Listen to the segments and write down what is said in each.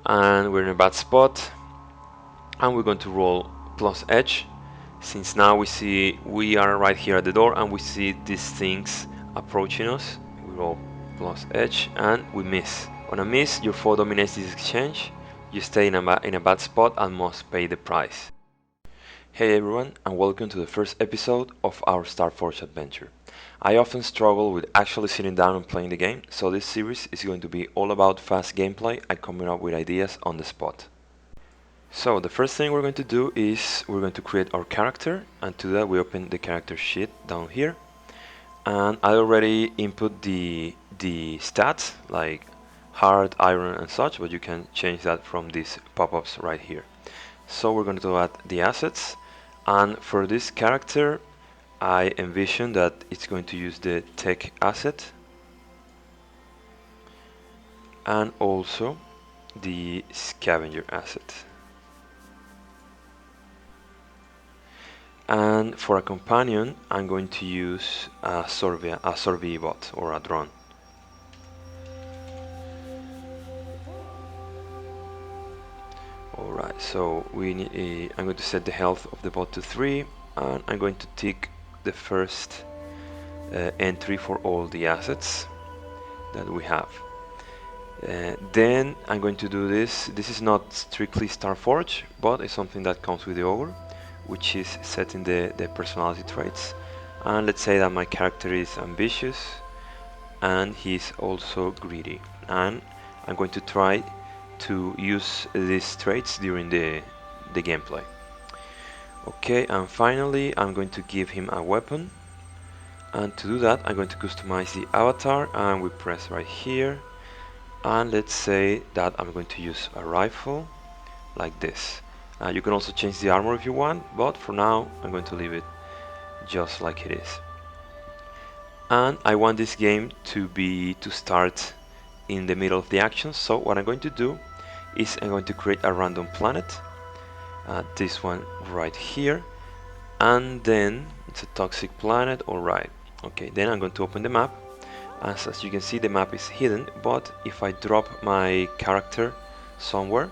and we're in a bad spot, and we're going to roll plus edge, since now we are right here at the door and we see these things approaching us. We roll plus edge and we miss. On a miss, your foe dominates this exchange. You stay in a bad spot and must pay the price. Hey everyone, and welcome to the first episode of our Starforged adventure. I often struggle with actually sitting down and playing the game, so this series is going to be all about fast gameplay and coming up with ideas on the spot. So the first thing we're going to do is we're going to create our character, and to that we open the character sheet down here. And I already input the stats like hard, iron and such, but you can change that from these pop-ups right here. So we're going to add the assets, and for this character I envision that it's going to use the tech asset and also the scavenger asset. And for a companion, I'm going to use a survey bot or a drone. Alright, so I'm going to set the health of the bot to 3, and I'm going to tick the first entry for all the assets that we have. Then I'm going to do this. This is not strictly Starforge, but it's something that comes with the Augur, which is setting the personality traits. And let's say that my character is ambitious and he's also greedy, and I'm going to try to use these traits during the gameplay. Okay, and finally I'm going to give him a weapon, and to do that I'm going to customize the avatar, and we press right here, and let's say that I'm going to use a rifle like this. You can also change the armor if you want, but for now I'm going to leave it just like it is. And I want this game to start in the middle of the action, so what I'm going to do is I'm going to create a random planet, this one right here, and then it's a toxic planet. Alright, okay, then I'm going to open the map. As you can see, the map is hidden, but if I drop my character somewhere,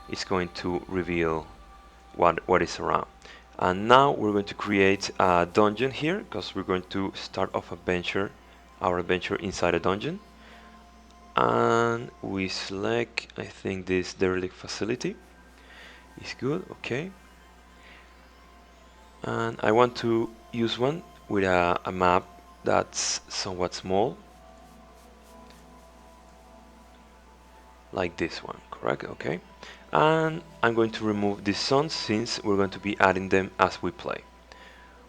it's going to reveal what is around. And now we're going to create a dungeon here, because we're going to start off our adventure inside a dungeon. And we select, I think, this Derelict facility is good. Okay, and I want to use one with a map that's somewhat small, like this one, correct? Okay, and I'm going to remove these zones since we're going to be adding them as we play.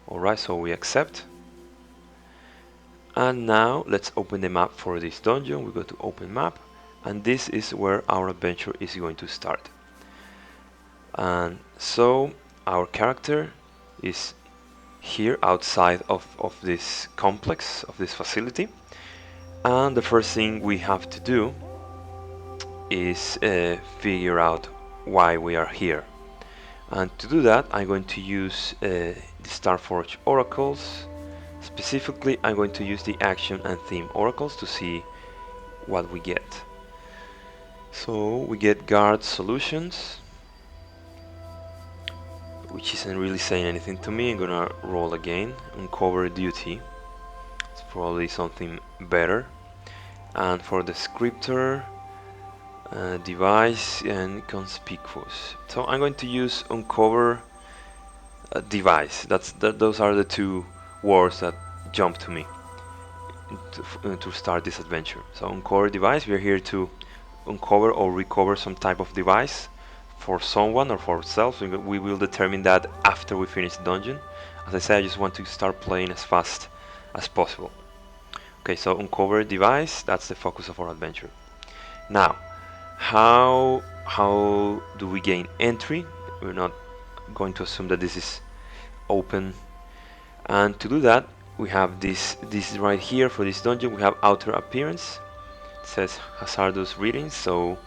Alright, so we accept. And now let's open the map for this dungeon. We go to open map, and this is where our adventure is going to start. And so our character is here outside of this complex, of this facility, and the first thing we have to do is figure out why we are here. And to do that I'm going to use the Starforged oracles. Specifically I'm going to use the action and theme oracles to see what we get. So we get guard solutions, which isn't really saying anything to me. I'm gonna roll again. Uncover duty, it's probably something better. And for the scriptor, device and conspicuous, so I'm going to use uncover device. Those are the two words that jump to me to start this adventure. So uncover device, we are here to uncover or recover some type of device for someone or for ourselves. We will determine that after we finish the dungeon. As I said, I just want to start playing as fast as possible. Okay, so uncover device, that's the focus of our adventure. Now, how do we gain entry? We're not going to assume that this is open, and to do that we have this right here. For this dungeon we have outer appearance. It says hazardous readings, so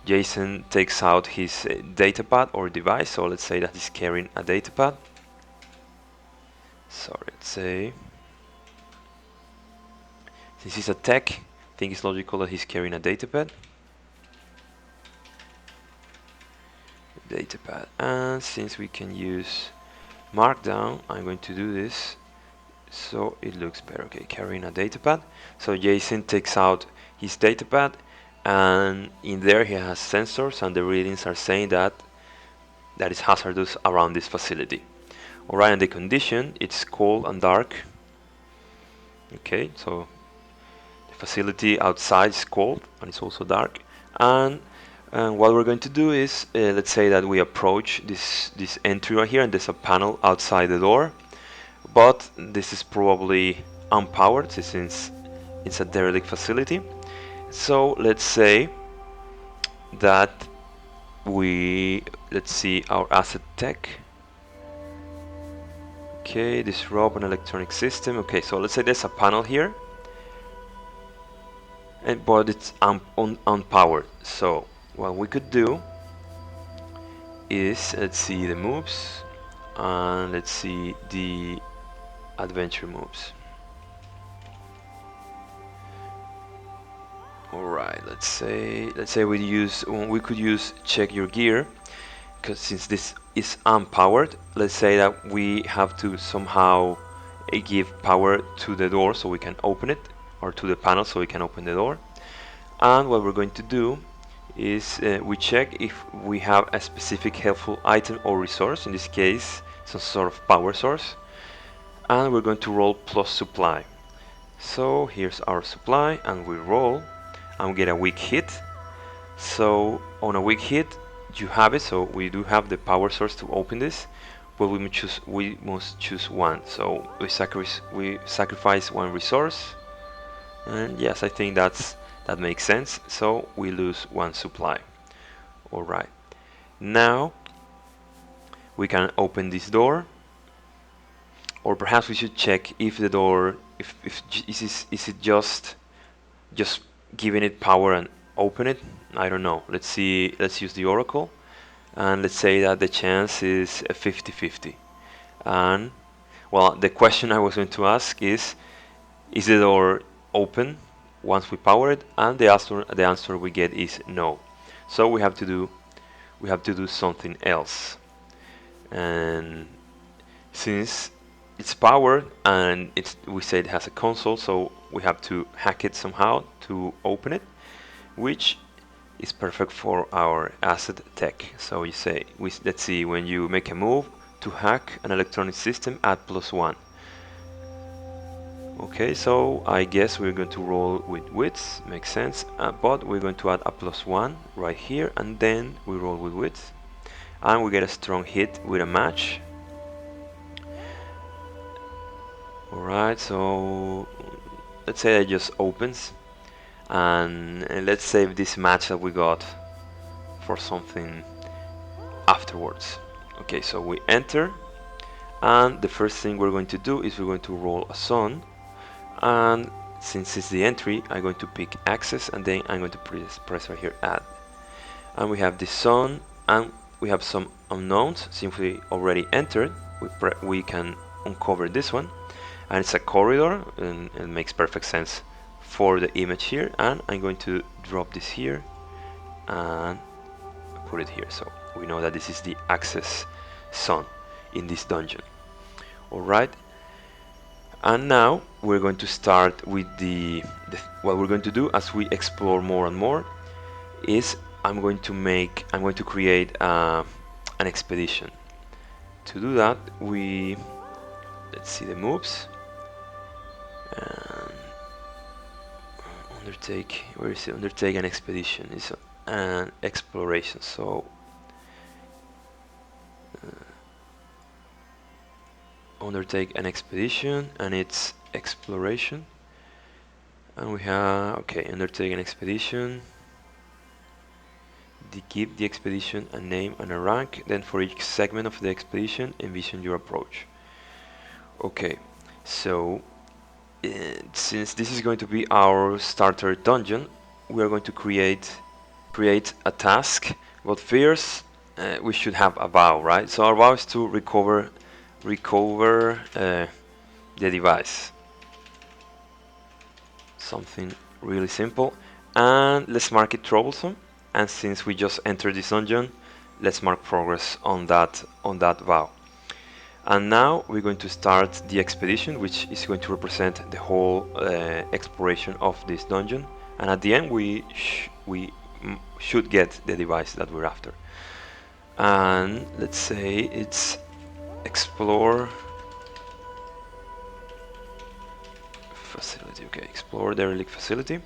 Jason takes out his datapad or device, so let's say that he's carrying a datapad. So let's say, since he's a tech, I think it's logical that he's carrying a datapad. datapad. And since we can use Markdown, I'm going to do this so it looks better. Okay, carrying a datapad. So Jason takes out his datapad, and in there he has sensors, and the readings are saying that is hazardous around this facility. Alright, and the condition, it's cold and dark. Okay, so the facility outside is cold and it's also dark. And what we're going to do is, let's say that we approach this entry right here, and there's a panel outside the door, but this is probably unpowered since it's a derelict facility. So let's say that let's see our asset tech. Okay, disrupt an electronic system. Okay, so let's say there's a panel here, but it's unpowered. So what we could do is, let's see the moves, and let's see the adventure moves. Alright, let's say we could use check your gear, because since this is unpowered, let's say that we have to somehow give power to the door so we can open it, or to the panel so we can open the door. And what we're going to do is we check if we have a specific helpful item or resource, in this case some sort of power source, and we're going to roll plus supply. So here's our supply, and we roll and we get a weak hit. So on a weak hit you have it, so we do have the power source to open this, but we must choose one. So we sacrifice one resource, and yes, I think that makes sense. So we lose one supply. Alright, now we can open this door, or perhaps we should check if the door, if is it just giving it power and open it. I don't know. Let's use the oracle, and let's say that the chance is 50-50. And well, the question I was going to ask is the door open once we power it? And the answer we get is no. So we have to do something else. And since it's powered and we say it has a console, so we have to hack it somehow to open it, which is perfect for our asset tech. So you say, let's see, when you make a move to hack an electronic system, add +1. Okay, so I guess we're going to roll with width, makes sense, but we're going to add a +1 right here, and then we roll with width, and we get a strong hit with a match. Alright, so let's say it just opens, and let's save this match that we got for something afterwards. Okay, so we enter, and the first thing we're going to do is we're going to roll a sun, and since it's the entry, I'm going to pick access, and then I'm going to press right here add, and we have the sun, and we have some unknowns. Since we already entered, we can uncover this one, and it's a corridor, and it makes perfect sense for the image here. And I'm going to drop this here and put it here, so we know that this is the access sun in this dungeon. Alright, and now we're going to start with what we're going to do as we explore more and more is I'm going to create an expedition. To do that, let's see the moves. Undertake, where is it? Undertake an expedition is an exploration. So undertake an expedition, and it's exploration, and we have, okay, undertake an expedition, give the expedition a name and a rank, then for each segment of the expedition envision your approach. Okay, so since this is going to be our starter dungeon, we are going to create a task, but first we should have a vow, right? So our vow is to recover the device. Something really simple, and let's mark it troublesome. And since we just entered this dungeon, let's mark progress on that vow. And now we're going to start the expedition, which is going to represent the whole exploration of this dungeon. And at the end, we should get the device that we're after. And let's say it's explore facility. Okay, explore derelict facility.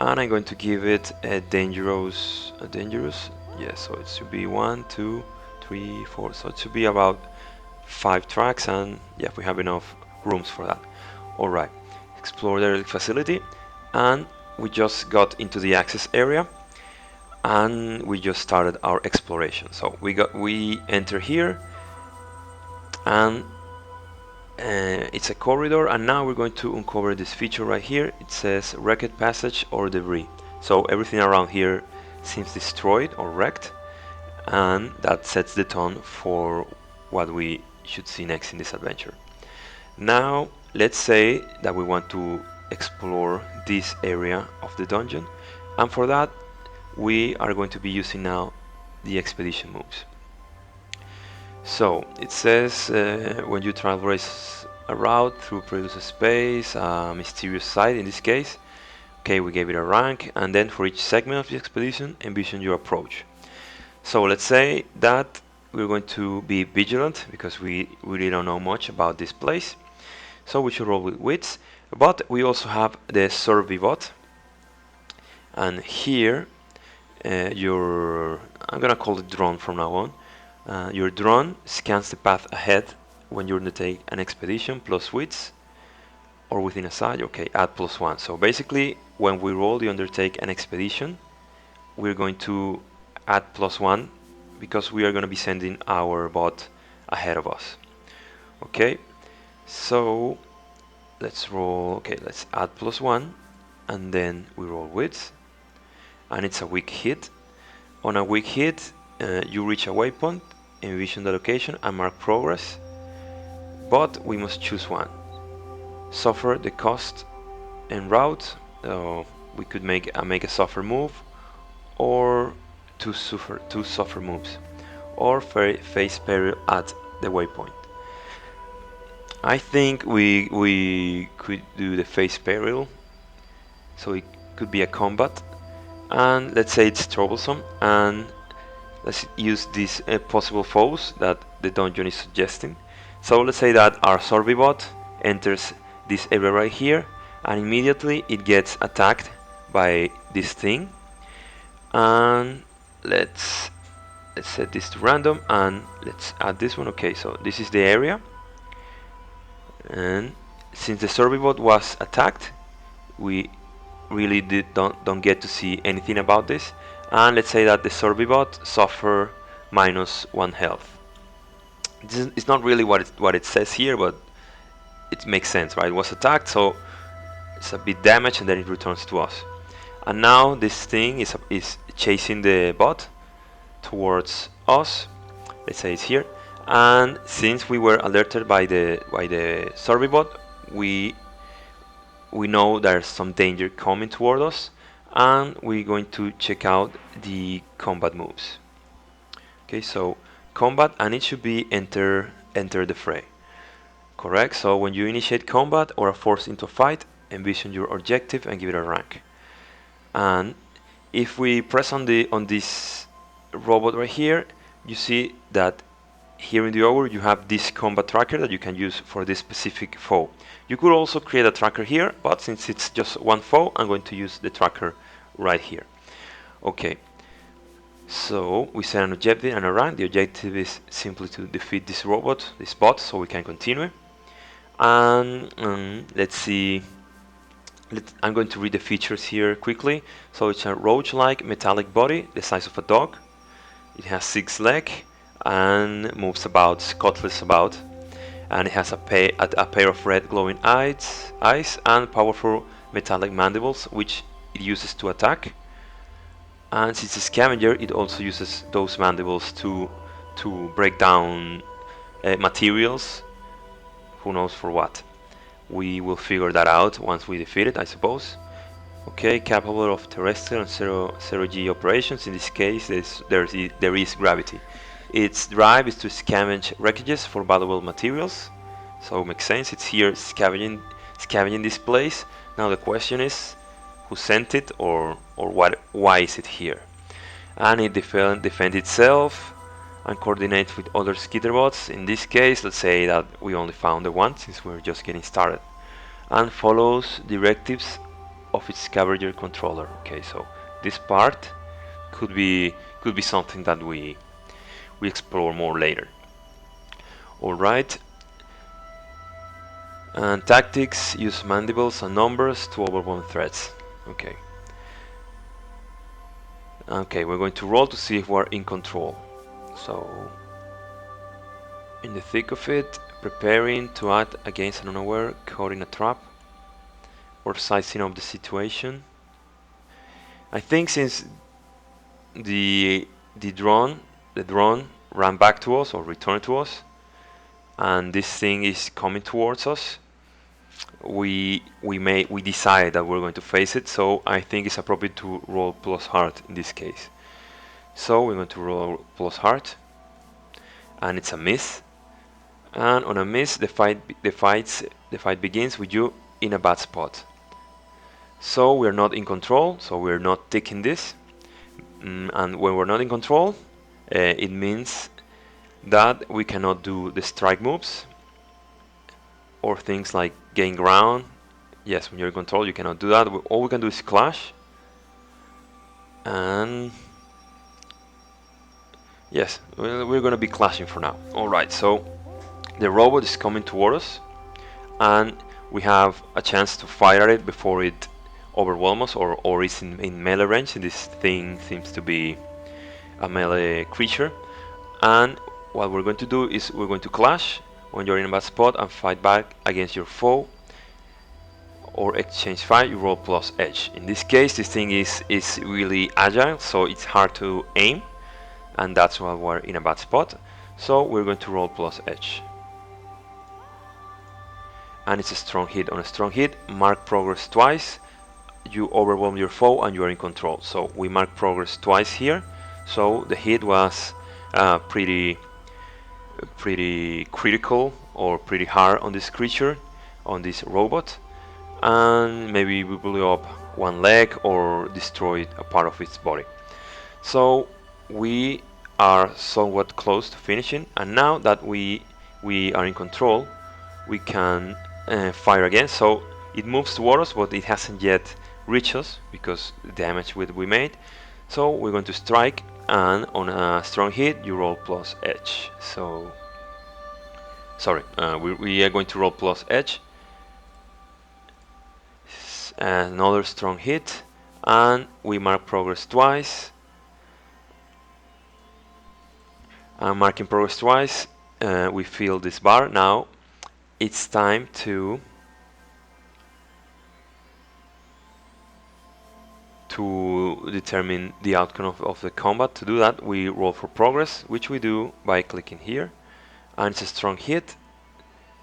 And I'm going to give it a dangerous. Yeah, so it should be 1, 2, 3, 4. So it should be about 5 tracks, and yeah, we have enough rooms for that. Alright, explore the facility, and we just got into the access area, and we just started our exploration. So we enter here, and it's a corridor, and now we're going to uncover this feature right here. It says wrecked passage or debris. So everything around here seems destroyed or wrecked, and that sets the tone for what we should see next in this adventure. Now let's say that we want to explore this area of the dungeon, and for that we are going to be using now the expedition moves. So it says when you traverse a route through previous space, a mysterious site in this case. Okay, we gave it a rank, and then for each segment of the expedition, envision your approach. So let's say that we're going to be vigilant because we really don't know much about this place. So we should roll with wits, but we also have the survey bot, and here I'm gonna call it drone from now on. Your drone scans the path ahead when you undertake an expedition plus wits, or within a site. Okay, add +1. So basically, when we roll the undertake an expedition, we're going to add +1 because we are going to be sending our bot ahead of us. Okay, so let's roll. Okay, let's add +1, and then we roll wits, and it's a weak hit. On a weak hit, you reach a waypoint, envision the location, and mark progress, but we must choose one. Suffer the cost en route. We could make a suffer move, or two suffer moves, or face peril at the waypoint. I think we could do the face peril, so it could be a combat, and let's say it's troublesome, and let's use these possible foes that the dungeon is suggesting. So let's say that our survey bot enters this area right here, and immediately it gets attacked by this thing. And let's set this to random, and let's add this one. Okay, so this is the area, and since the survey bot was attacked, we really don't get to see anything about this. And let's say that the survey bot suffer -1 health. It's not really what it says here, but it makes sense, right? It was attacked, so it's a bit damaged, and then it returns to us. And now this thing is chasing the bot towards us. Let's say it's here, and since we were alerted by the survey bot, we know there's some danger coming toward us, and we're going to check out the combat moves. Okay, so combat, and it should be enter the fray. Correct. So when you initiate combat or are forced into a fight, envision your objective and give it a rank. And if we press on this robot right here, you see that here in the Augur you have this combat tracker that you can use for this specific foe. You could also create a tracker here, but since it's just one foe, I'm going to use the tracker right here. Okay, so we set an objective and a rank. The objective is simply to defeat this robot, this bot, so we can continue. And let's see. I'm going to read the features here quickly. So it's a roach-like metallic body, the size of a dog. It has 6 legs and moves about, scuttles about. And it has a pair of red glowing eyes and powerful metallic mandibles, which it uses to attack. And since it's a scavenger, it also uses those mandibles to break down materials. Who knows for what? We will figure that out once we defeat it, I suppose. Okay, capable of terrestrial and zero G operations. In this case, there is gravity. Its drive is to scavenge wreckages for valuable materials, so it makes sense. It's here scavenging this place. Now the question is, who sent it, or what? Why is it here? And it defend itself and coordinate with other skitterbots. In this case, let's say that we only found the one since we're just getting started, and follows directives of its scavenger controller. Okay, so this part could be something that we explore more later. All right. And tactics: use mandibles and numbers to overwhelm threats. Okay. Okay, we're going to roll to see if we're in control. So, in the thick of it, preparing to act against an unaware, caught in a trap, or sizing up the situation. I think since the drone ran back to us or returned to us, and this thing is coming towards us, we decide that we're going to face it. So I think it's appropriate to roll plus heart in this case. So we're going to roll plus heart, and it's a miss. And on a miss, the fight begins with you in a bad spot. So we're not in control. So we're not taking this. And when we're not in control, it means that we cannot do the strike moves or things like gain ground. Yes, when you're in control, you cannot do that. All we can do is clash. And yes, we're going to be clashing for now. Alright, so the robot is coming toward us, and we have a chance to fire at it before it overwhelms us or is in melee range. And this thing seems to be a melee creature. And what we're going to do is we're going to clash when you're in a bad spot and fight back against your foe, or exchange fire. You roll plus edge. In this case, this thing is really agile, so it's hard to aim, and that's why we're in a bad spot. So we're going to roll plus edge, and it's a strong hit. On a strong hit, mark progress twice. You overwhelm your foe and you are in control. So we mark progress twice here. So the hit was pretty critical or pretty hard on this creature, on this robot, and maybe we blew up one leg or destroyed a part of its body. So we are somewhat close to finishing, and now that we are in control, we can fire again. So it moves toward us, but it hasn't yet reached us because the damage we made. So we're going to strike, and on a strong hit you roll plus edge. So sorry, we are going to roll plus edge. Another strong hit, and we mark progress twice. And marking progress twice, we fill this bar. Now it's time to determine the outcome of the combat. To do that, we roll for progress, which we do by clicking here, and it's a strong hit,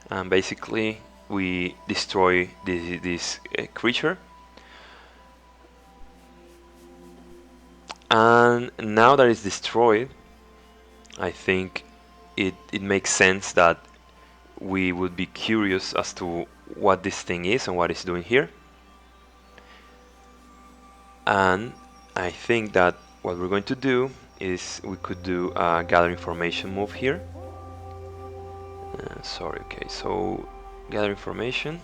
and basically we destroy this creature. And now that it's destroyed, I think it makes sense that we would be curious as to what this thing is and what it's doing here. And I think that what we're going to do is we could do a gather information move here. Sorry, okay, so gather information.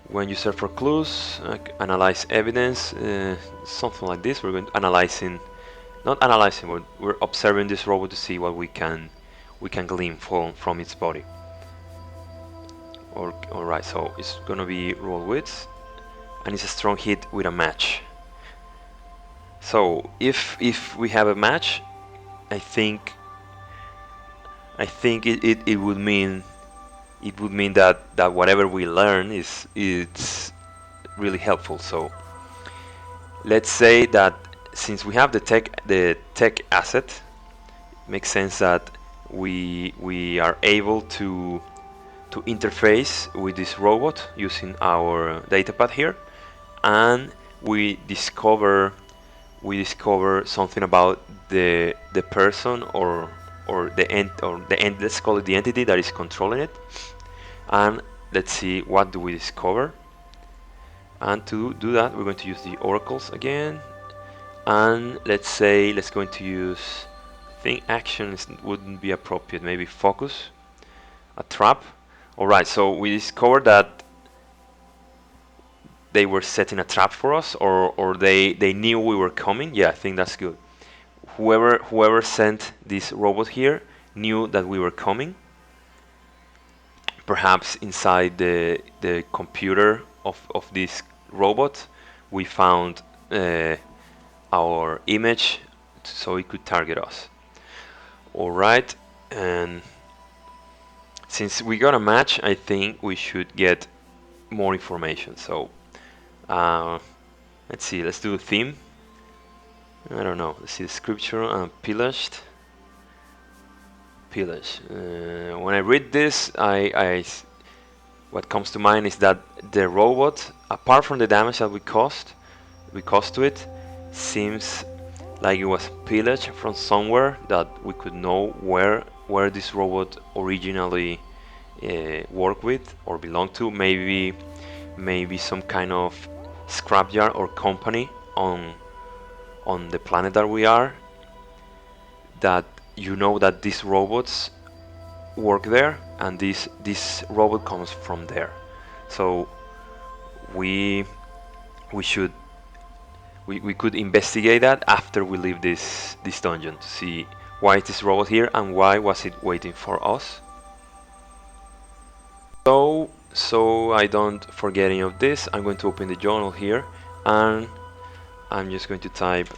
When you search for clues, analyze evidence, something like this. We're going to not analyzing, but we're observing this robot to see what we can glean from its body. Alright, so it's gonna be roll width, and it's a strong hit with a match. So if we have a match, I think it would mean that whatever we learn it's really helpful. So let's say that since we have the tech asset, it makes sense that we are able to to interface with this robot using our datapad here, and we discover something about the person or the end, let's call it the entity that is controlling it. And let's see, what do we discover? And to do that, we're going to use the oracles again, and let's going to use, I think actions wouldn't be appropriate, maybe focus, a trap. Alright, so we discovered that they were setting a trap for us, or they knew we were coming. Yeah, I think that's good. Whoever sent this robot here knew that we were coming. Perhaps inside the computer of this robot we found our image so it could target us. Alright, and since we got a match, I think we should get more information. So let's see, let's do a theme. I don't know, let's see the scripture, pillaged. When I read this, what comes to mind is that the robot, apart from the damage that we caused to it, seems like it was pillaged from somewhere that we could know where this robot originally worked with or belonged to. Maybe some kind of scrapyard or company on the planet that we are, that you know that these robots work there, and this robot comes from there. So we could investigate that after we leave this dungeon to see why is this robot here and why was it waiting for us. So I don't forget any of this, I'm going to open the journal here, and I'm just going to type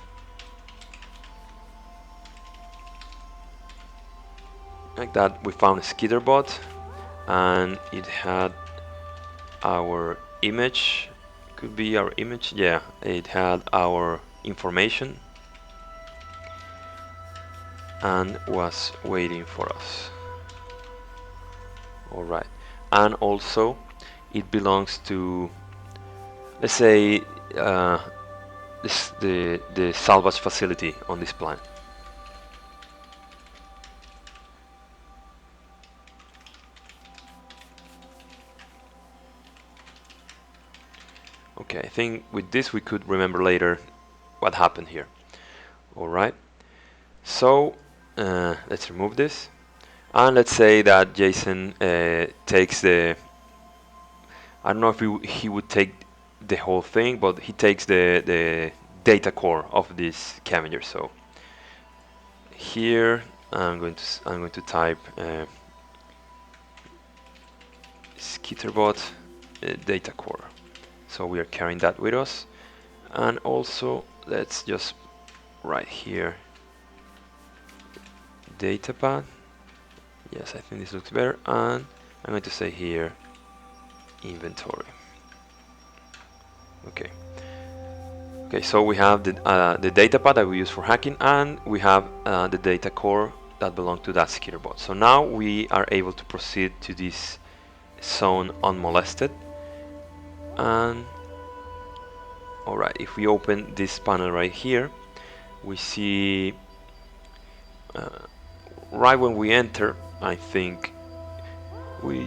like that. We found a skitterbot, and it had our image. Could be our image. Yeah, it had our information and was waiting for us. Alright, and also it belongs to, let's say, the salvage facility on this planet. Okay, I think with this we could remember later what happened here. Alright, so let's remove this, and let's say that Jason takes the, I don't know if he would take the whole thing, but he takes the data core of this scavenger. So here I'm going to type skitterbot data core. So we are carrying that with us, and also let's just write here datapad. Yes, I think this looks better, and I'm going to say here inventory. Okay, so we have the datapad that we use for hacking, and we have the data core that belongs to that skitterbot. So now we are able to proceed to this zone unmolested. And alright, if we open this panel right here, we see right when we enter, I think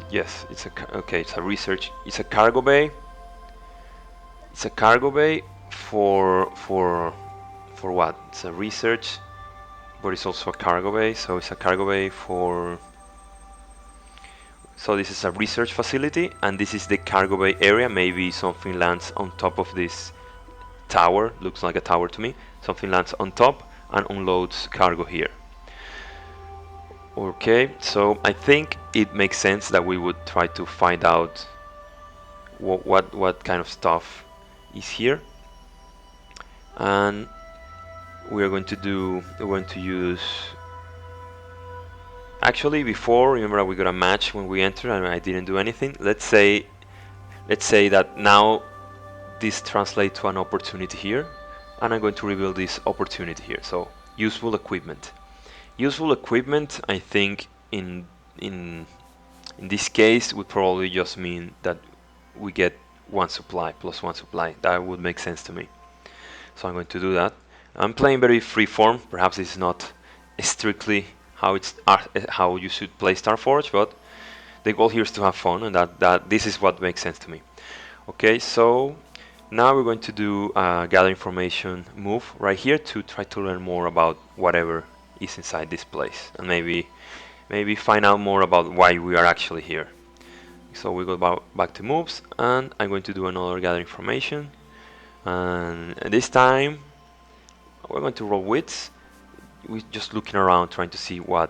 yes, it's a research, it's a cargo bay. It's a cargo bay for what? It's a research, but it's also a cargo bay. So it's a cargo bay for, so this is a research facility, and this is the cargo bay area. Maybe something lands on top of this tower, looks like a tower to me. Something lands on top and unloads cargo here. Okay, so I think it makes sense that we would try to find out what kind of stuff is here, and we're going to use, actually before, remember we got a match when we entered and I didn't do anything. Let's say that now this translates to an opportunity here, and I'm going to reveal this opportunity here. So useful equipment. Useful equipment, I think in In this case, would probably just mean that we get one supply plus one supply. That would make sense to me. So I'm going to do that. I'm playing very free form. Perhaps it's not strictly how you should play Starforge, but the goal here is to have fun, and that this is what makes sense to me. Okay, so now we're going to do a gather information move right here to try to learn more about whatever is inside this place, and maybe find out more about why we are actually here. So we go back to moves, and I'm going to do another gather information, and this time we're going to roll wits. We're just looking around trying to see what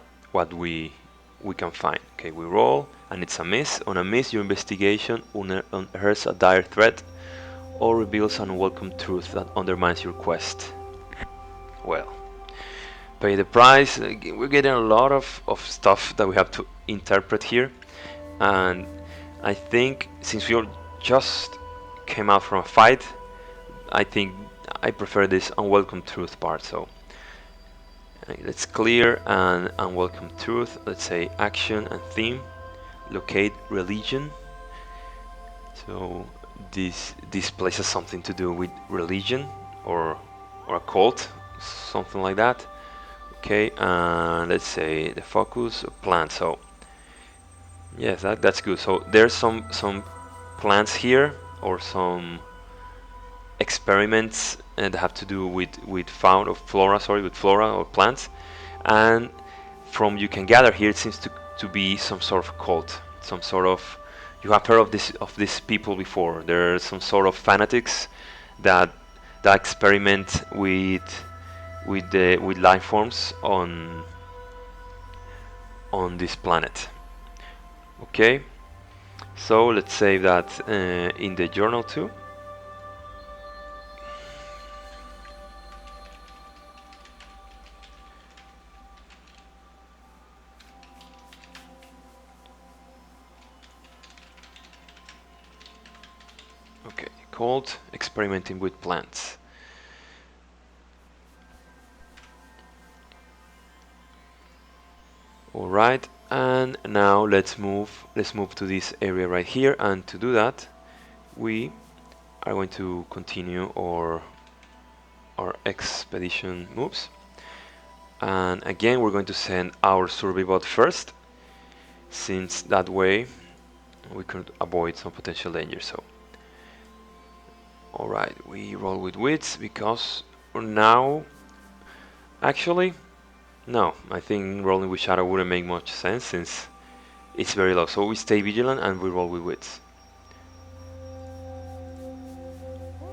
we can find. Okay, we roll and it's a miss. On a miss, your investigation unearths a dire threat or reveals an unwelcome truth that undermines your quest. Well, pay the price. We're getting a lot of stuff that we have to interpret here, and I think since we all just came out from a fight, I think I prefer this unwelcome truth part. So let's clear an unwelcome truth. Let's say action and theme. Locate religion. So this place has something to do with religion or a cult, something like that. Okay, and let's say the focus of plant. So yes, that's good. So there's some plants here or some experiments that have to do with fauna or flora, sorry, with flora or plants, and from you can gather here, it seems to be some sort of cult, some sort of, you have heard of these people before. There are some sort of fanatics that experiment with life forms on this planet. Okay, so let's save that in the journal too. Okay, called experimenting with plants. All right, and now let's move to this area right here, and to do that we are going to continue our expedition moves, and again we're going to send our survey bot first, since that way we could avoid some potential danger. So all right, we roll with wits because now actually no, I think rolling with shadow wouldn't make much sense since it's very low. So we stay vigilant and we roll with wits.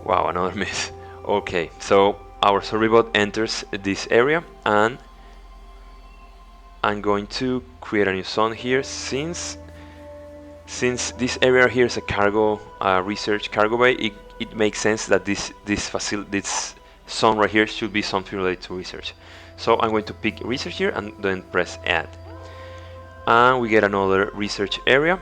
Wow, another miss. Okay, so our survey enters this area, and I'm going to create a new zone here since this area here is a cargo research cargo bay. It makes sense that this zone right here should be something related to research. So I'm going to pick research here and then press add, and we get another research area.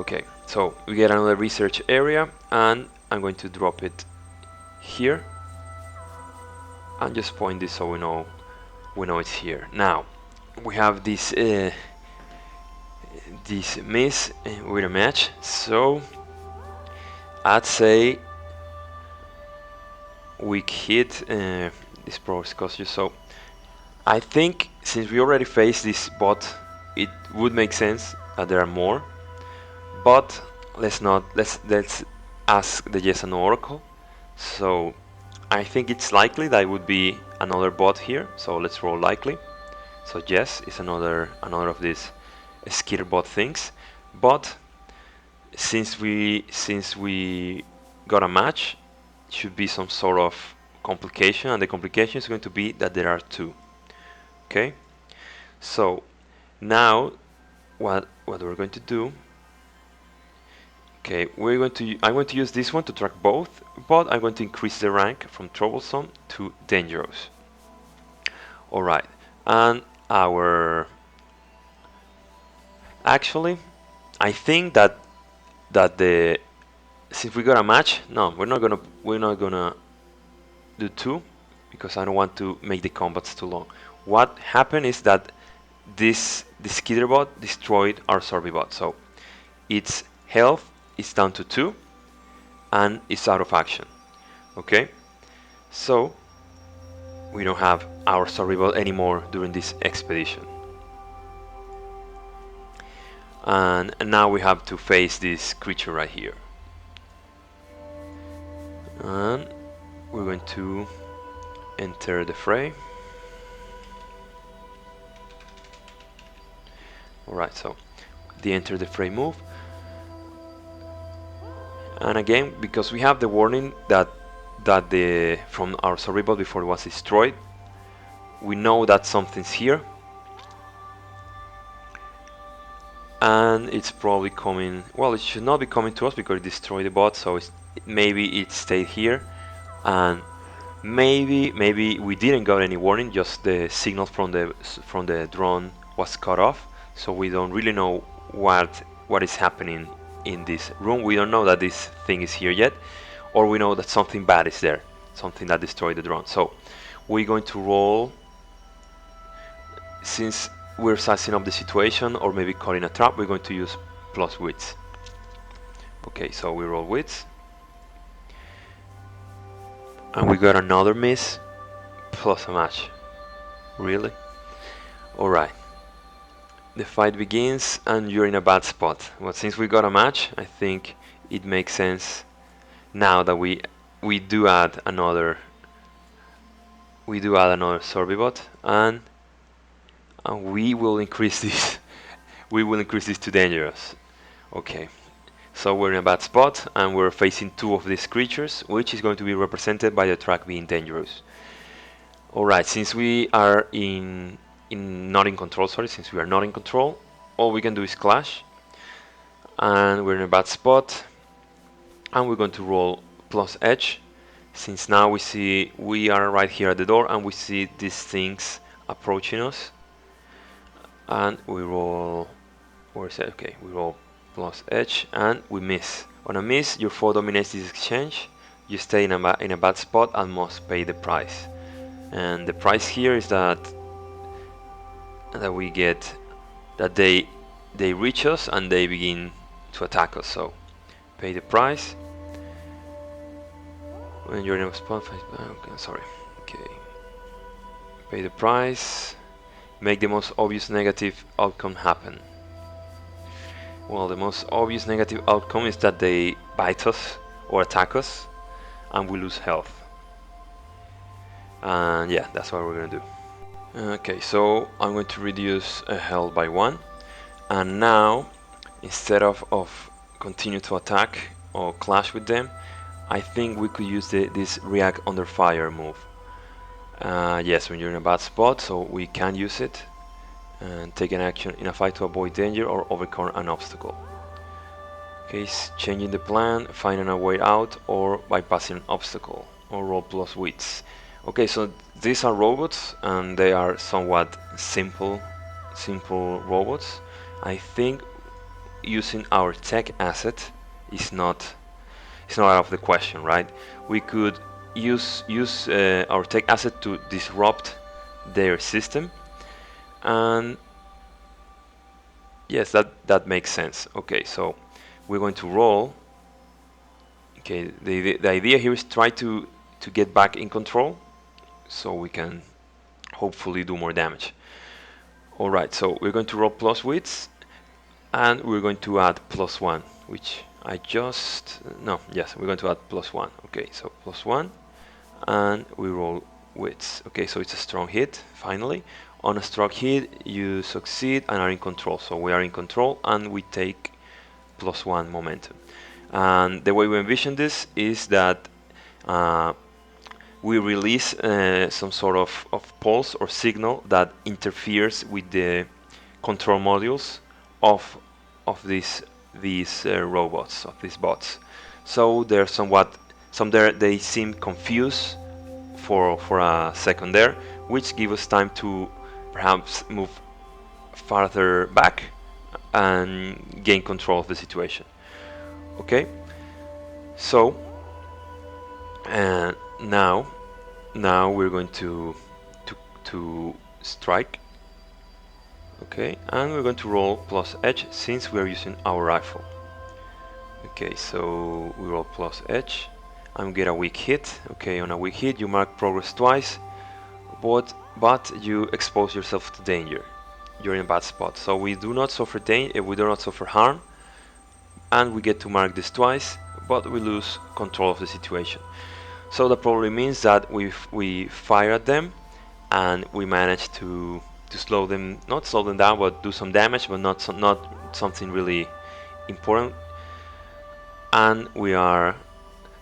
Okay, so we get another research area, and I'm going to drop it here and just point this so we know it's here. Now we have this miss with a match, so I'd say weak hit. This probably costs you. So I think since we already faced this bot, it would make sense that there are more. But let's ask the yes and no oracle. So I think it's likely that it would be another bot here. So let's roll likely. So yes, it's another of these skitter bot things. But since we got a match, it should be some sort of complication, and the complication is going to be that there are two. Okay. So now what we're going to do. Okay, I'm going to use this one to track both, but I'm going to increase the rank from troublesome to dangerous. All right, and actually, I think that since we got a match, no, we're not gonna do 2 because I don't want to make the combats too long. What happened is that this killer bot destroyed our Sorbibot, so its health is down to 2 and it's out of action. Okay, so we don't have our Sorbibot anymore during this expedition. And now we have to face this creature right here. And we're going to enter the fray. Alright, so the enter the fray move. And again, because we have the warning that the from our Sorbibot before it was destroyed, we know that something's here. And it's probably coming, well, it should not be coming to us because it destroyed the bot, so maybe it stayed here, and maybe we didn't got any warning, just the signal from the drone was cut off, so we don't really know what is happening in this room. We don't know that this thing is here yet, or we know that something bad is there, something that destroyed the drone. So we're going to roll, since we're sizing up the situation or maybe caught in a trap, we're going to use plus wits. Okay, so we roll wits. And we got another miss plus a match. Really? Alright. The fight begins and you're in a bad spot. Well, since we got a match, I think it makes sense now that we do add another Sorbibot, and we will increase this. We will increase this to dangerous. Okay, so we're in a bad spot and we're facing 2 of these creatures, which is going to be represented by the track being dangerous. Alright, since we are not in control, since we are not in control, all we can do is clash, and we're in a bad spot, and we're going to roll plus edge, since now we are right here at the door and we see these things approaching us. And we roll, where is it? Okay, we roll plus edge and we miss. On a miss, your foe dominates this exchange. You stay in a bad spot and must pay the price. And the price here is that we get that they reach us and they begin to attack us. So pay the price. When you're in a spot, okay, sorry. Okay, pay the price. Make the most obvious negative outcome happen. Well, the most obvious negative outcome is that they bite us or attack us and we lose health. And yeah, that's what we're gonna do. Okay, so I'm going to reduce health by 1, and now instead of continue to attack or clash with them, I think we could use this react under fire move. Yes, when you're in a bad spot, so we can use it and take an action in a fight to avoid danger or overcome an obstacle. Okay, changing the plan, finding a way out, or bypassing an obstacle, or roll plus wits. Okay, so these are robots and they are somewhat simple robots. I think using our tech asset is not out of the question, right? We could use our tech asset to disrupt their system, and yes, that makes sense. Okay, so we're going to roll. Okay, the idea here is try to get back in control so we can hopefully do more damage. Alright, so we're going to roll plus wits and we're going to add plus 1, which I just we're going to add plus 1. Okay, so plus 1 and we roll wits. Okay, so it's a strong hit finally. On a strong hit you succeed and are in control, so we are in control and we take plus 1 momentum. And the way we envision this is that we release some sort of pulse or signal that interferes with the control modules of these robots, of these bots. So they're they seem confused for a second there, which give us time to perhaps move farther back and gain control of the situation. Okay, so now now we're going to to strike. Okay, and we're going to roll plus edge since we are using our rifle. Okay, so we roll plus edge and get a weak hit. Okay, on a weak hit you mark progress twice, but you expose yourself to danger. You're in a bad spot. So we do not suffer we do not suffer harm, and we get to mark this twice, but we lose control of the situation. So that probably means that we fire at them and we manage to slow them, not slow them down, but do some damage, but not something really important. And we are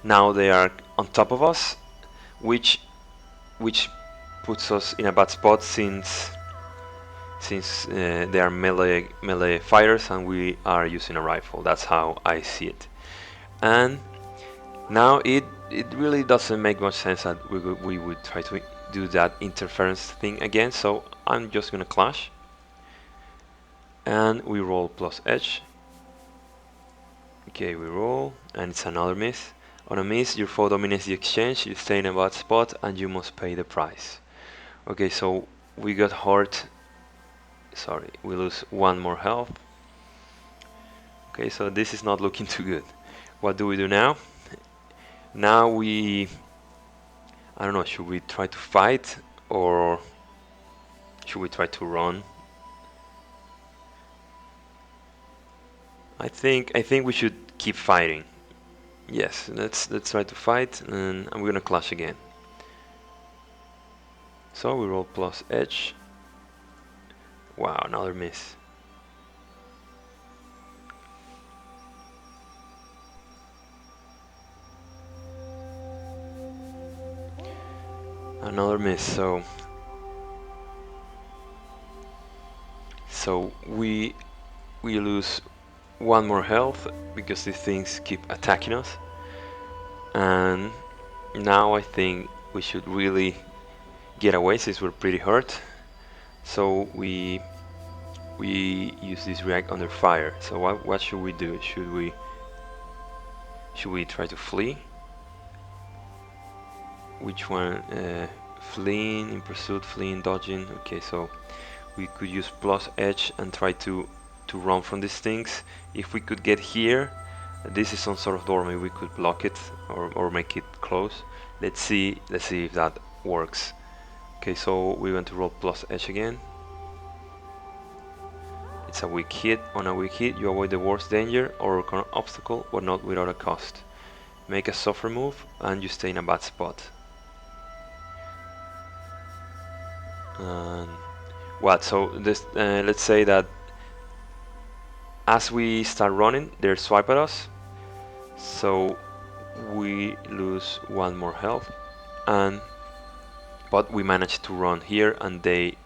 now they are on top of us, which puts us in a bad spot since they are melee fighters and we are using a rifle. That's how I see it. And now it really doesn't make much sense that we would try to do that interference thing again. So I'm just gonna clash, and we roll plus edge. Okay, we roll, and it's another miss. On a miss, your foe dominates the exchange, you stay in a bad spot, and you must pay the price. Okay, so we got hurt. Sorry, we lose one more health. Okay, so this is not looking too good. What do we do now? Now I don't know, should we try to fight or should we try to run? I think we should keep fighting. Yes, let's try to fight, and I'm gonna clash again. So we roll plus edge. Wow, another miss. Another miss. So we lose one more health because these things keep attacking us. And now I think we should really get away since we're pretty hurt. So we use this react under fire. So what should we do? Should we try to flee? Which one? Fleeing, in pursuit, fleeing, dodging. Okay, so we could use plus edge and try to run from these things. If we could get here, this is some sort of door, maybe we could block it or make it close. Let's see if that works. Okay, so we're going to roll plus edge again. It's a weak hit. On a weak hit, you avoid the worst danger or current obstacle, but not without a cost. Make a suffer move, and you stay in a bad spot. What? So this, let's say that as we start running, they swipe at us. So we lose one more health, but we manage to run here, and they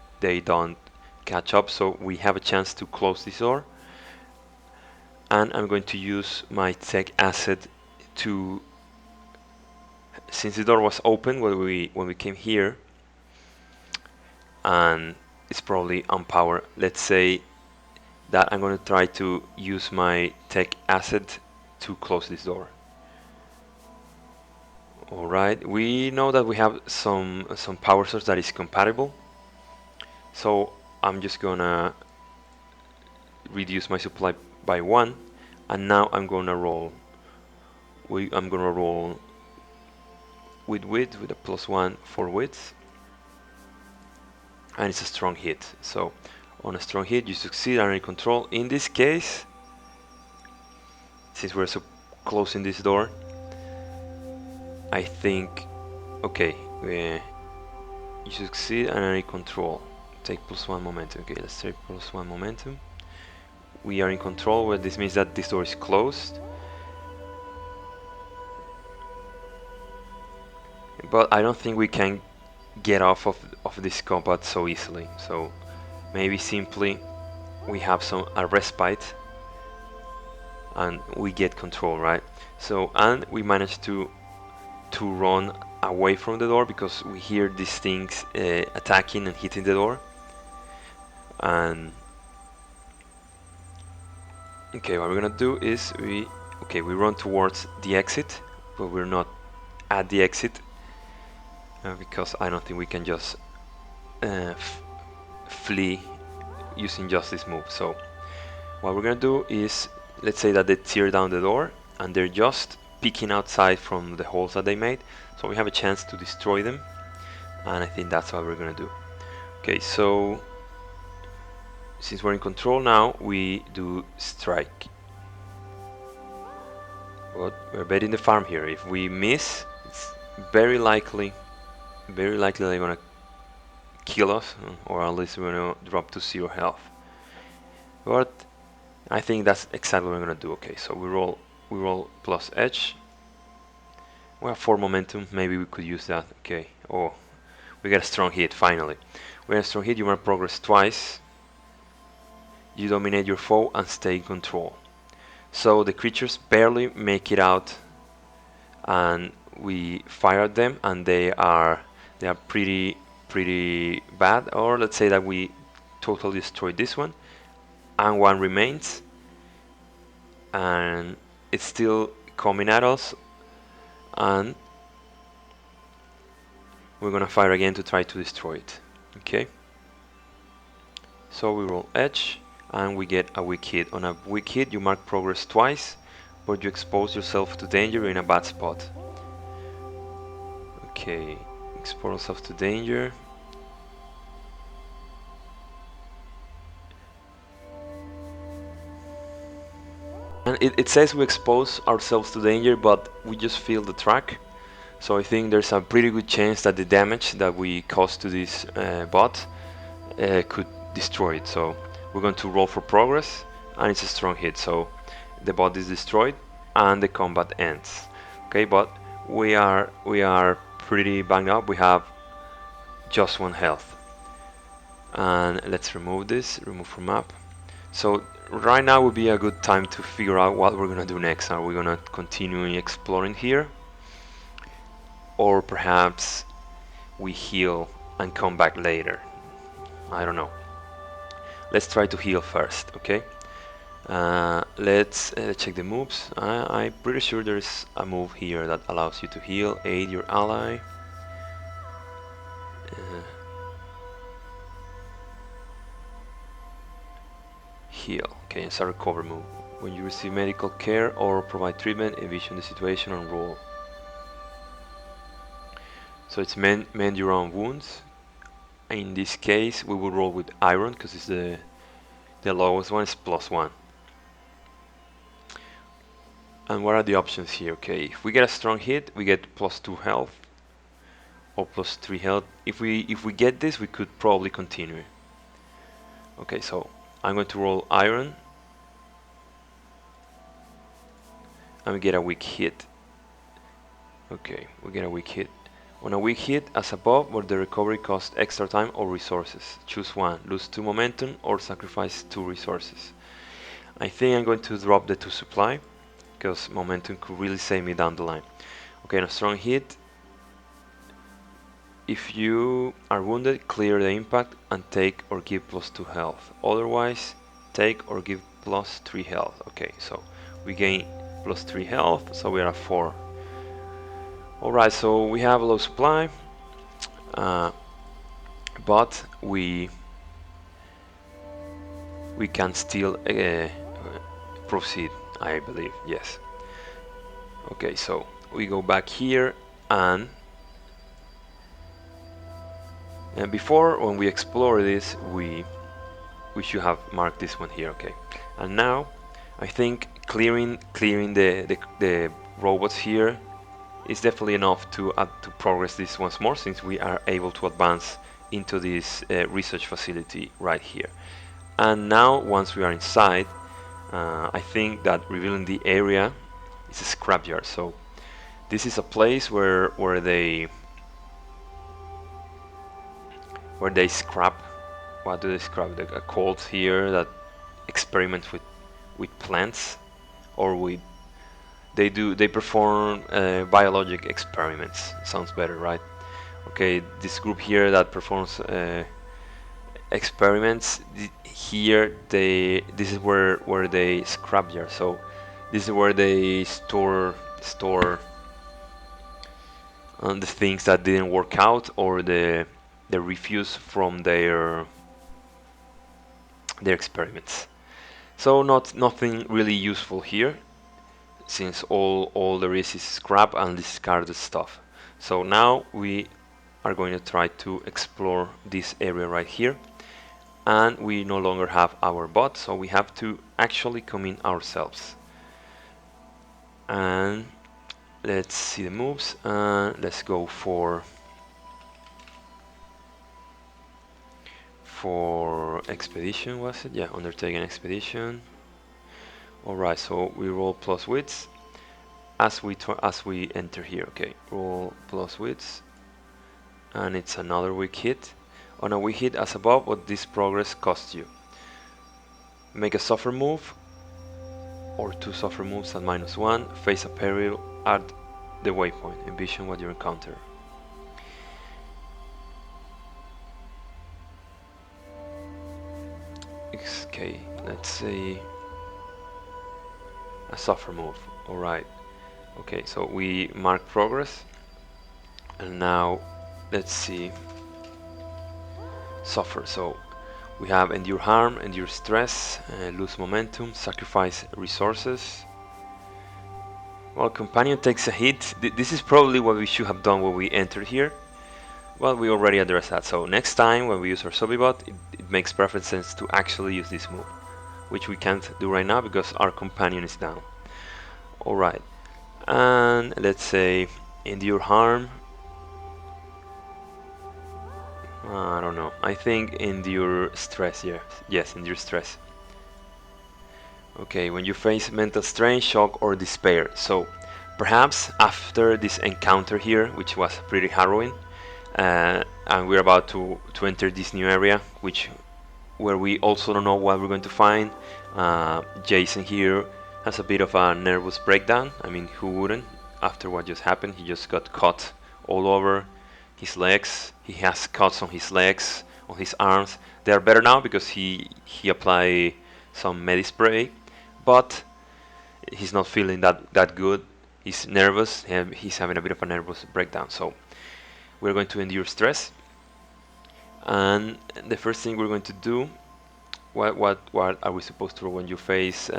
don't catch up. So we have a chance to close this door. And I'm going to use my tech asset to, since the door was open when we came here, and it's probably on power. Let's say that I'm going to try to use my tech asset to close this door. Alright, we know that we have some power source that is compatible, so I'm just gonna reduce my supply by 1, and now I'm gonna roll with width with a +1 for width, and it's a strong hit. So on a strong hit you succeed and in control. In this case, since we're so close in this door, I think, okay, you succeed and are in control. Take +1 momentum. Okay, let's take +1 momentum. We are in control, well, this means that this door is closed. But I don't think we can get off of this combat so easily. So maybe simply we have a respite and we get control, right? So, and we manage to run away from the door because we hear these things attacking and hitting the door. And okay, what we're gonna do is we run towards the exit, but we're not at the exit, because I don't think we can just flee using just this move. So what we're gonna do is, let's say that they tear down the door and they're just peeking outside from the holes that they made, so we have a chance to destroy them, and I think that's what we're gonna do. Okay, so since we're in control now, we do strike. But we're betting the farm here. If we miss, it's very likely they're gonna kill us, or at least we're gonna drop to 0 health. But I think that's exactly what we're gonna do. Okay, so we roll plus edge. We have 4 momentum, maybe we could use that. Okay, oh, we got a strong hit finally. We have a strong hit, you mark progress twice. You dominate your foe and stay in control. So the creatures barely make it out, and we fire at them, and they are pretty bad. Or let's say that we totally destroy this one, and one remains, and it's still coming at us, and we're gonna fire again to try to destroy it. Okay, so we roll edge and we get a weak hit. On a weak hit you mark progress twice, but you expose yourself to danger in a bad spot. Okay, expose yourself to danger. And it says we expose ourselves to danger, but we just feel the track. So I think there's a pretty good chance that the damage that we cause to this bot could destroy it. So we're going to roll for progress, and it's a strong hit. So the bot is destroyed and the combat ends. Okay, but we are pretty banged up. We have just 1 health. And let's remove this, remove from map. So right now would be a good time to figure out what we're gonna do next. Are we gonna continue exploring here? Or perhaps we heal and come back later? I don't know. Let's try to heal first, okay? Let's check the moves. I'm pretty sure there's a move here that allows you to heal, aid your ally. Heal. Okay, it's a recover move. When you receive medical care or provide treatment, envision the situation and roll. So it's mend your own wounds. In this case, we will roll with iron because it's the lowest one is +1. And what are the options here? Okay, if we get a strong hit, we get +2 health or +3 health. If we get this, we could probably continue. Okay, so I'm going to roll iron, and we get a weak hit. Okay, we get a weak hit. On a weak hit, as above, where the recovery costs extra time or resources. Choose one, lose 2 momentum or sacrifice 2 resources. I think I'm going to drop the 2 supply, because momentum could really save me down the line. Okay, on a strong hit, if you are wounded, clear the impact and take or give +2 health. Otherwise, take or give +3 health. Okay, so we gain +3 health, so we are at 4. Alright, so we have a low supply, but we can still proceed, I believe, yes. Okay, so we go back here, and before, when we explore this, we should have marked this one here. Okay, and now I think clearing the robots here is definitely enough to progress this once more, since we are able to advance into this research facility right here. And now, once we are inside, I think that revealing the area is a scrapyard. So this is a place where they scrap. What do they scrap? The cults here that experiment with plants, or with they perform biologic experiments. Sounds better, right? Okay, this group here that performs experiments here, this is where they scrapyard. So this is where they store the things that didn't work out, or the refuse from their experiments. So nothing really useful here, since all there is scrap and discarded stuff. So now we are going to try to explore this area right here, and we no longer have our bot, so we have to actually come in ourselves. And let's see the moves, and let's go for expedition. Was it? Yeah, undertaking expedition. Alright, so we roll plus wits as we enter here. Okay, roll plus wits, and it's another weak hit. On a weak hit as above, what this progress costs you. Make a suffer move, or 2 suffer moves at -1. Face a peril at the waypoint. Envision what you encounter. Okay, let's say a suffer move. Alright. Okay, so we mark progress, and now let's see suffer. So we have endure harm, endure stress, lose momentum, sacrifice resources. Well, companion takes a hit. This is probably what we should have done when we entered here. Well, we already addressed that. So next time when we use our Sobibot, it makes perfect sense to actually use this move, which we can't do right now because our companion is down. Alright, and let's say endure harm. I don't know. I think endure stress. Yes, endure stress. Okay, when you face mental strain, shock, or despair. So perhaps after this encounter here, which was pretty harrowing, and we're about to enter this new area, where we also don't know what we're going to find. Jason here has a bit of a nervous breakdown. I mean, who wouldn't? After what just happened, he just got cut all over his legs. He has cuts on his legs, on his arms. They are better now because he applied some medispray, but he's not feeling that good. He's nervous. He's having a bit of a nervous breakdown. So we're going to endure stress, and the first thing we're going to do. What are we supposed to do when you face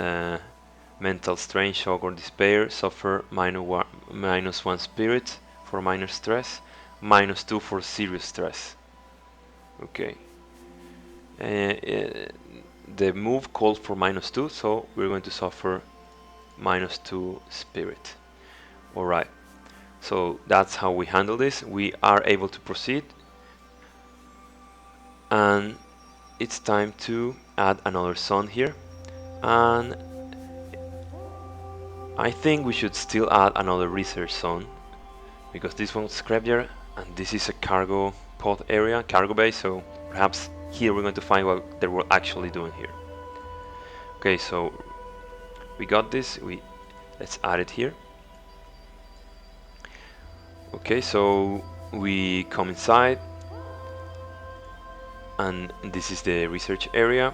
mental strain, shock, or despair? Suffer -1 spirit for minor stress, -2 for serious stress. Okay. The move calls for -2, so we're going to suffer -2 spirit. Alright, so that's how we handle this. We are able to proceed, and it's time to add another sun here, and I think we should still add another research zone, because this one's scrapyard and this is a cargo pod area, cargo bay, so perhaps here we're going to find what they were actually doing here. Okay, so we got this. Let's add it here. Okay, so we come inside, and this is the research area.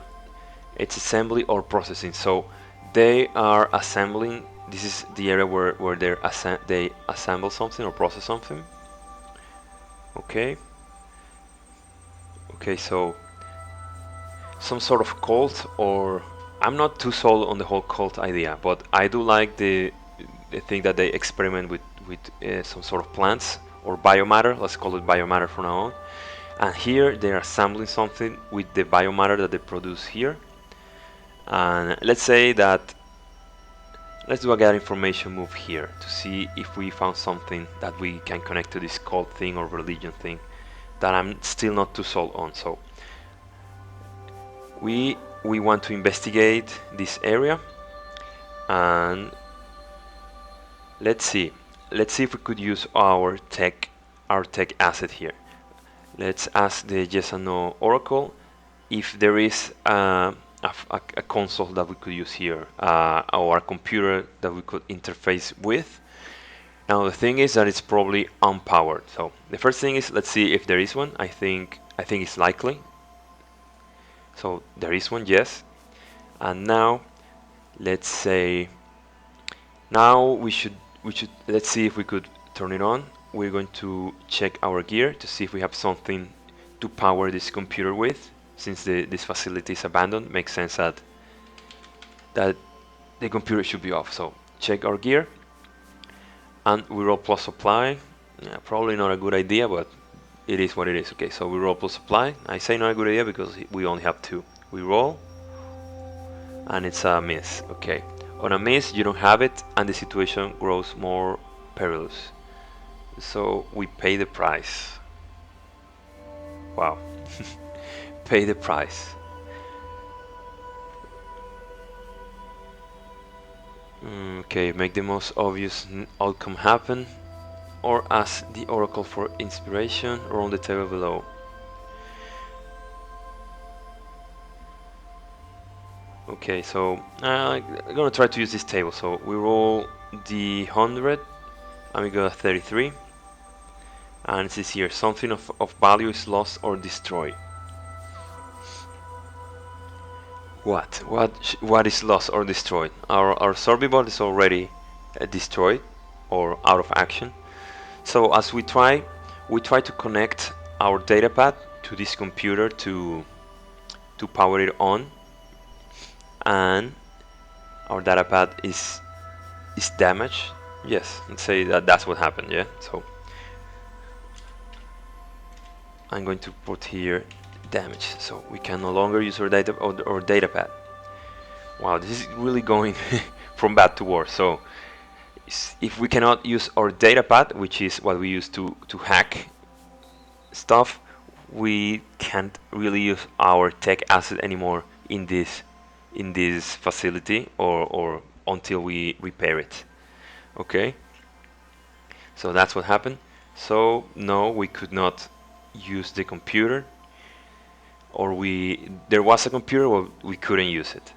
It's assembly or processing, so they are assembling. This is the area where they assemble something or process something. Okay. Okay, so some sort of cult, or I'm not too sold on the whole cult idea, but I do like the thing that they experiment with some sort of plants or biomatter. Let's call it biomatter from now on. And here they are assembling something with the biomatter that they produce here. And let's say that let's do a gather information move here to see if we found something that we can connect to this cult thing or religion thing that I'm still not too sold on. So we want to investigate this area, and let's see if we could use our tech asset here. Let's ask the yes and no oracle if there is a console that we could use here, or a computer that we could interface with. Now the thing is that it's probably unpowered. So the first thing is, let's see if there is one. I think it's likely. So there is one, yes. And now let's say, now we should let's see if we could turn it on. we're going to check our gear to see if we have something to power this computer with. Since this facility is abandoned, makes sense that the computer should be off. So check our gear, and we roll plus supply. Yeah, probably not a good idea, but it is what it is. Okay, so we roll plus supply. I say not a good idea because we only have 2. We roll, and it's a miss. Okay, on a miss you don't have it, and the situation grows more perilous. So we pay the price. Wow. Pay the price. Okay, make the most obvious outcome happen, or ask the oracle for inspiration, or on the table below. Okay, so I'm gonna try to use this table. So we roll the 100, and we got a 33. And it says here, something of value is lost or destroyed. What is lost or destroyed? Our survivor is already destroyed or out of action. So as we try to connect our datapad to this computer to power it on, and our datapad is damaged. Yes, let's say that's what happened. Yeah. So I'm going to put here damage, so we can no longer use our datapad. Wow, this is really going from bad to worse. So if we cannot use our datapad, which is what we use to hack stuff, we can't really use our tech asset anymore in this facility, or until we repair it. Okay, so that's what happened. So no, we could not use the computer, or there was a computer, but we couldn't use it.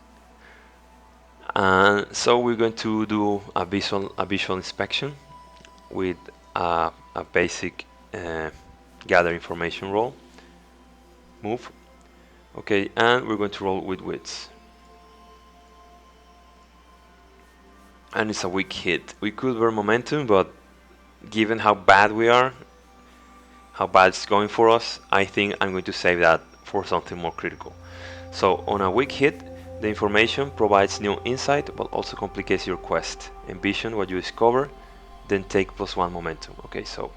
And so we're going to do a visual inspection with a basic gather information roll move. Okay, and we're going to roll with wits, and it's a weak hit. We could burn momentum, but given how bad we are, how bad it's going for us, I think I'm going to save that for something more critical. So on a weak hit, the information provides new insight but also complicates your quest. Envision what you discover, then take +1 momentum. Okay, so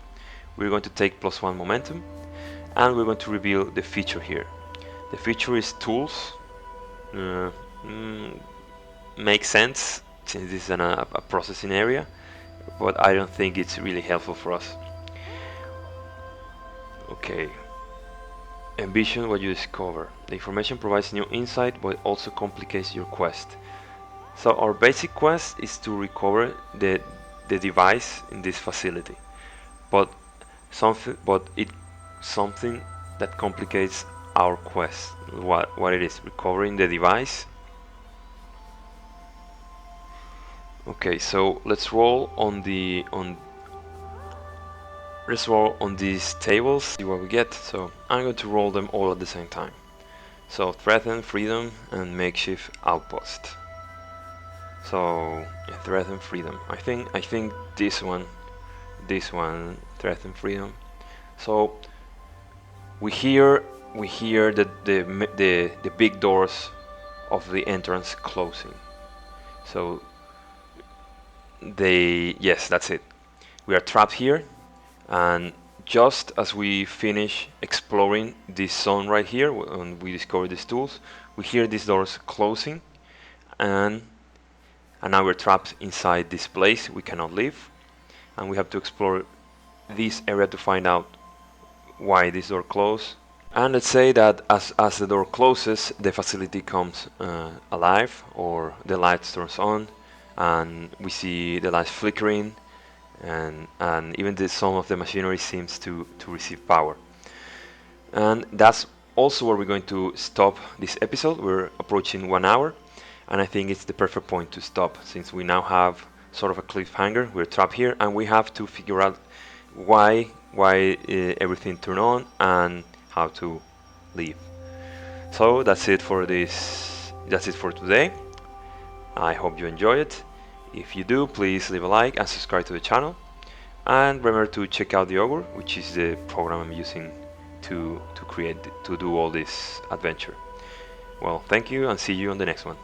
we're going to take +1 momentum, and we're going to reveal the feature here. The feature is tools. Makes sense since this is a processing area, but I don't think it's really helpful for us. Okay. Envision what you discover. The information provides new insight, but also complicates your quest. So our basic quest is to recover the device in this facility, but something that complicates our quest. What it is? Recovering the device. Okay, so let's roll on these tables, see what we get. So I'm going to roll them all at the same time. So threaten, freedom, and makeshift outpost. So yeah, threaten, freedom. I think this one, threaten, freedom. So we hear the big doors of the entrance closing. So yes, that's it. We are trapped here. And just as we finish exploring this zone right here, and we discover these tools, we hear these doors closing, and now we're trapped inside this place. We cannot leave, and we have to explore this area to find out why this door closed. And let's say that as the door closes, the facility comes alive, or the lights turns on, and we see the lights flickering, and even some of the machinery seems to receive power. And that's also where we're going to stop this episode. We're approaching 1 hour, and I think it's the perfect point to stop, since we now have sort of a cliffhanger. We're trapped here, and we have to figure out why everything turned on and how to leave. So that's it for today. I hope you enjoy it. If you do, please leave a like and subscribe to the channel. And remember to check out the Augur, which is the program I'm using to do all this adventure. Well, thank you and see you on the next one.